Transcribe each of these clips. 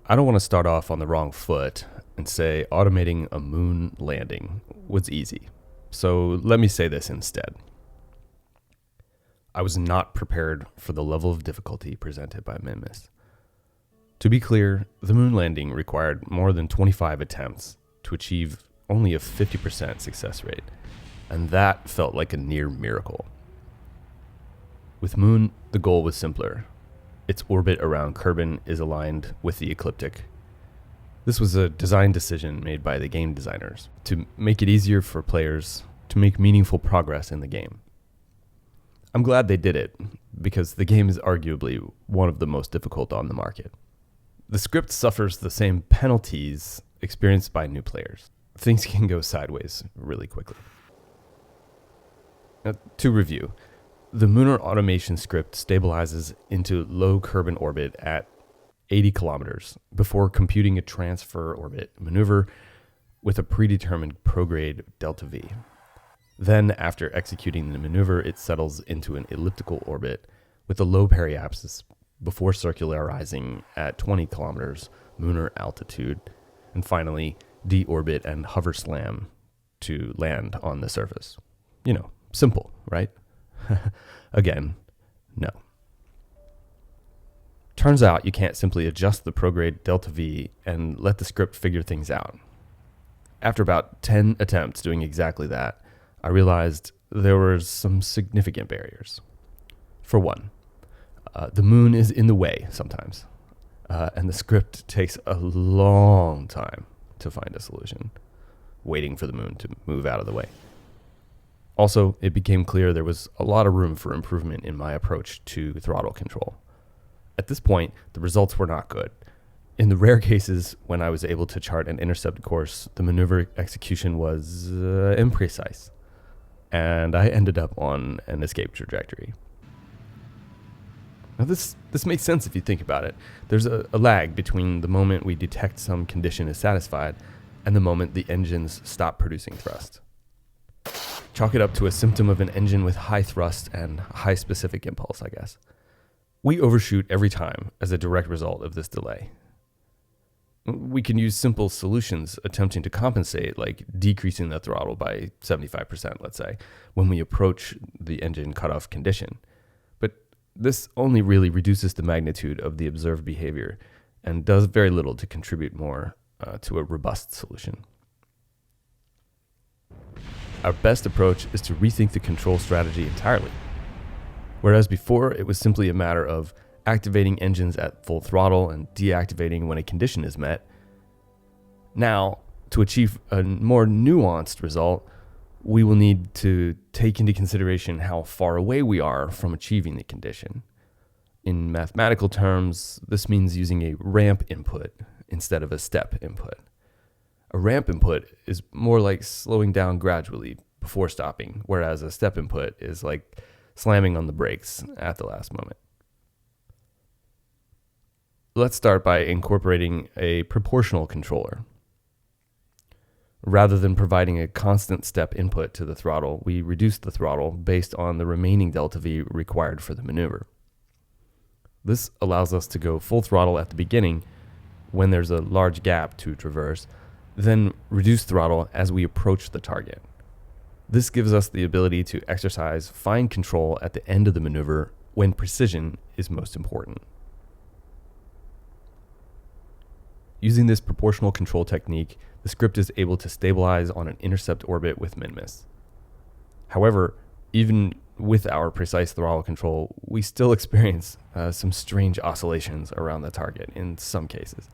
I don't want to start off on the wrong foot and say automating a moon landing was easy. So let me say this instead. I was not prepared for the level of difficulty presented by Minmus. To be clear, the moon landing required more than 25 attempts to achieve only a 50% success rate, and that felt like a near miracle. With Moon, the goal was simpler. Its orbit around Kerbin is aligned with the ecliptic. This was a design decision made by the game designers to make it easier for players to make meaningful progress in the game. I'm glad they did it, because the game is arguably one of the most difficult on the market. The script suffers the same penalties experienced by new players. Things can go sideways really quickly. Now, to review, the Lunar automation script stabilizes into low Kerbin orbit at 80 kilometers before computing a transfer orbit maneuver with a predetermined prograde delta V. Then, after executing the maneuver, it settles into an elliptical orbit with a low periapsis before circularizing at 20 kilometers lunar altitude, and finally deorbit and hover slam to land on the surface. Simple, right? Again, no. Turns out you can't simply adjust the prograde delta V and let the script figure things out. After about 10 attempts doing exactly that, I realized there were some significant barriers. For one, the moon is in the way sometimes, and the script takes a long time to find a solution, waiting for the moon to move out of the way. Also, it became clear there was a lot of room for improvement in my approach to throttle control. At this point, the results were not good. In the rare cases when I was able to chart an intercept course, the maneuver execution was imprecise, and I ended up on an escape trajectory. Now this makes sense if you think about it. There's a lag between the moment we detect some condition is satisfied and the moment the engines stop producing thrust. Chalk it up to a symptom of an engine with high thrust and high specific impulse, I guess. We overshoot every time as a direct result of this delay. We can use simple solutions attempting to compensate, like decreasing the throttle by 75%, let's say, when we approach the engine cutoff condition. But this only really reduces the magnitude of the observed behavior and does very little to contribute more to a robust solution. Our best approach is to rethink the control strategy entirely. Whereas before, it was simply a matter of activating engines at full throttle and deactivating when a condition is met. Now, to achieve a more nuanced result, we will need to take into consideration how far away we are from achieving the condition. In mathematical terms, this means using a ramp input instead of a step input. A ramp input is more like slowing down gradually before stopping, whereas a step input is like slamming on the brakes at the last moment. Let's start by incorporating a proportional controller. Rather than providing a constant step input to the throttle, we reduce the throttle based on the remaining delta V required for the maneuver. This allows us to go full throttle at the beginning when there's a large gap to traverse, then reduce throttle as we approach the target. This gives us the ability to exercise fine control at the end of the maneuver when precision is most important. Using this proportional control technique, the script is able to stabilize on an intercept orbit with Minmus. However, even with our precise throttle control, we still experience some strange oscillations around the target in some cases.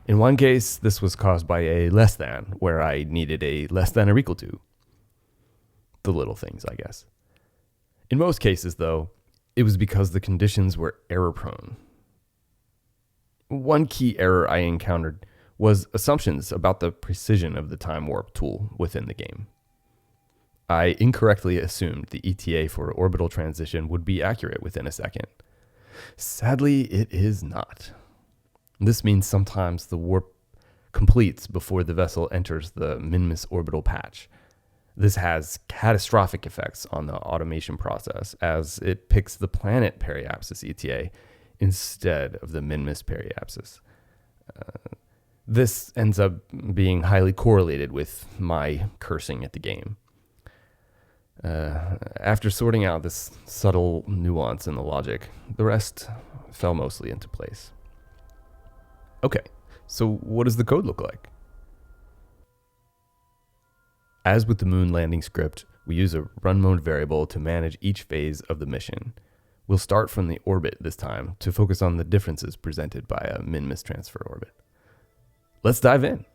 In one case, this was caused by a less than, where I needed a less than or equal to. The little things, I guess. In most cases, though, it was because the conditions were error-prone. One key error I encountered was assumptions about the precision of the time warp tool within the game. I incorrectly assumed the ETA for orbital transition would be accurate within a second. Sadly, it is not. This means sometimes the warp completes before the vessel enters the Minmus orbital patch. This has catastrophic effects on the automation process, as it picks the planet periapsis ETA instead of the Minmus periapsis. This ends up being highly correlated with my cursing at the game. After sorting out this subtle nuance in the logic, the rest fell mostly into place. Okay, so what does the code look like? As with the moon landing script, we use a run mode variable to manage each phase of the mission. We'll start from the orbit this time to focus on the differences presented by a Minmus transfer orbit. Let's dive in.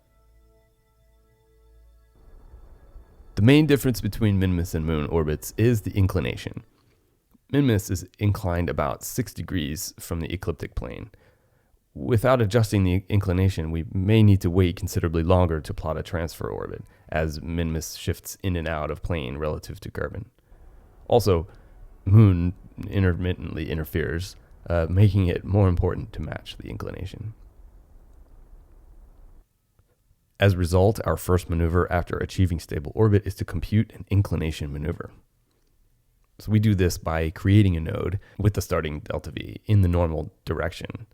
The main difference between Minmus and moon orbits is the inclination. Minmus is inclined about 6 degrees from the ecliptic plane. Without adjusting the inclination, we may need to wait considerably longer to plot a transfer orbit, as Minmus shifts in and out of plane relative to Kerbal. Also, moon intermittently interferes, making it more important to match the inclination. As a result, our first maneuver after achieving stable orbit is to compute an inclination maneuver. So we do this by creating a node with the starting delta V in the normal direction.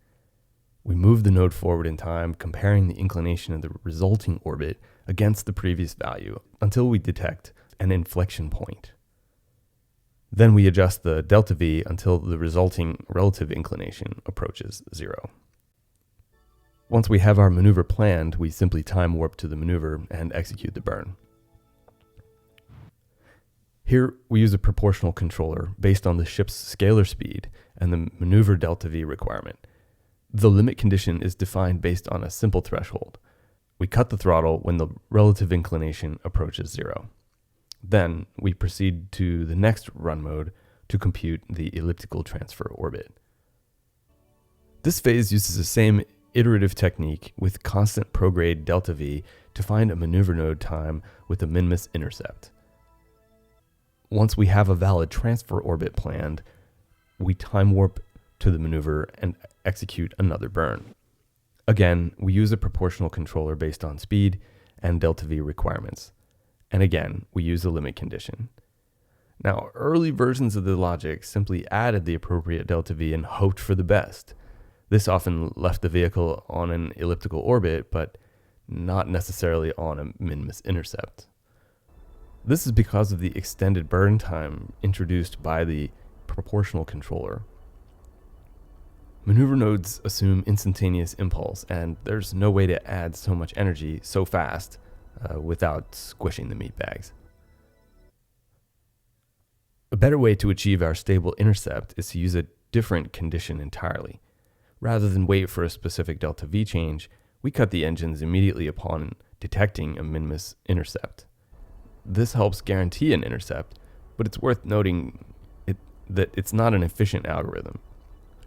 We move the node forward in time, comparing the inclination of the resulting orbit against the previous value until we detect an inflection point. Then we adjust the delta V until the resulting relative inclination approaches 0. Once we have our maneuver planned, we simply time warp to the maneuver and execute the burn. Here, we use a proportional controller based on the ship's scalar speed and the maneuver delta V requirement. The limit condition is defined based on a simple threshold. We cut the throttle when the relative inclination approaches 0. Then, we proceed to the next run mode to compute the elliptical transfer orbit. This phase uses the same iterative technique with constant prograde delta V to find a maneuver node time with a Minmus intercept. Once we have a valid transfer orbit planned, we time warp to the maneuver and execute another burn. Again, we use a proportional controller based on speed and delta V requirements. And again, we use a limit condition. Now, early versions of the logic simply added the appropriate delta V and hoped for the best. This often left the vehicle on an elliptical orbit, but not necessarily on a Minmus intercept. This is because of the extended burn time introduced by the proportional controller. Maneuver nodes assume instantaneous impulse, and there's no way to add so much energy so fast without squishing the meat bags. A better way to achieve our stable intercept is to use a different condition entirely. Rather than wait for a specific delta V change, we cut the engines immediately upon detecting a Minmus intercept. This helps guarantee an intercept, but it's worth noting that it's not an efficient algorithm.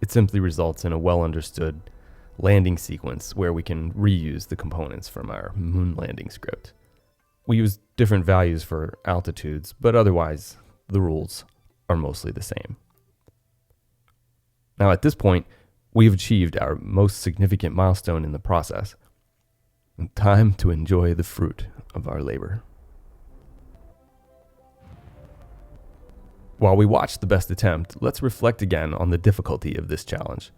It simply results in a well-understood landing sequence where we can reuse the components from our moon landing script. We use different values for altitudes, but otherwise, the rules are mostly the same. Now, at this point, we've achieved our most significant milestone in the process. Time to enjoy the fruit of our labor. While we watch the best attempt, let's reflect again on the difficulty of this challenge.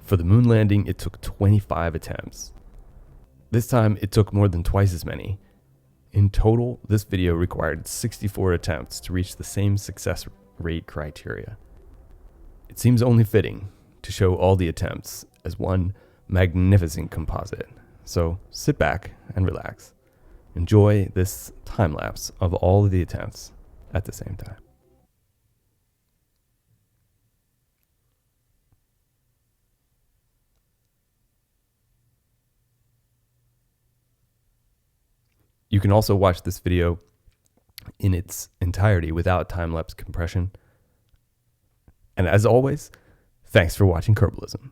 For the moon landing, it took 25 attempts. This time, it took more than twice as many. In total, this video required 64 attempts to reach the same success rate criteria. It seems only fitting to show all the attempts as one magnificent composite. So sit back and relax. Enjoy this time lapse of all of the attempts at the same time. You can also watch this video in its entirety without time-lapse compression. And as always, thanks for watching Kerbalism.